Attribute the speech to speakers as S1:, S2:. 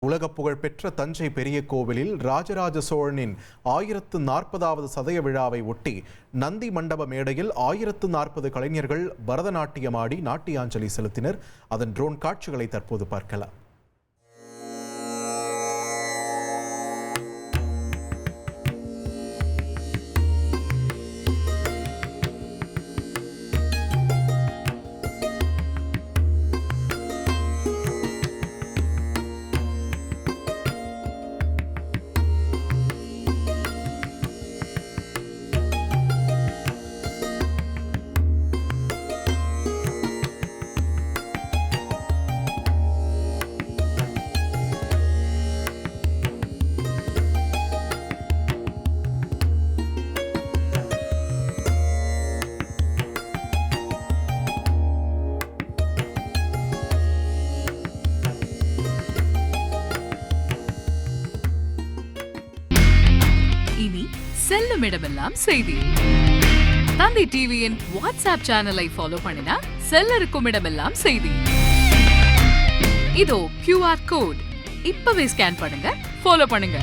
S1: உலக புகழ்பெற்ற தஞ்சை பெரிய கோவிலில் ராஜராஜ சோழனின் 1040வது சதய விழாவை ஒட்டி நந்தி மண்டப மேடையில் 1040 கலைஞர்கள் பரதநாட்டியமாடி நாட்டியாஞ்சலி செலுத்தினர். அதன் ட்ரோன் காட்சிகளை தற்போது பார்க்கலாம்.
S2: இனி செல்லும் இடமெல்லாம் செய்தி. தந்தி டிவியின் வாட்ஸ்அப் சேனலை ஃபாலோ பண்ணினா செல்லருக்கும் இடமெல்லாம் செய்தி. இதோ QR கோட் இப்பவே ஸ்கேன் பண்ணுங்க, ஃபாலோ பண்ணுங்க.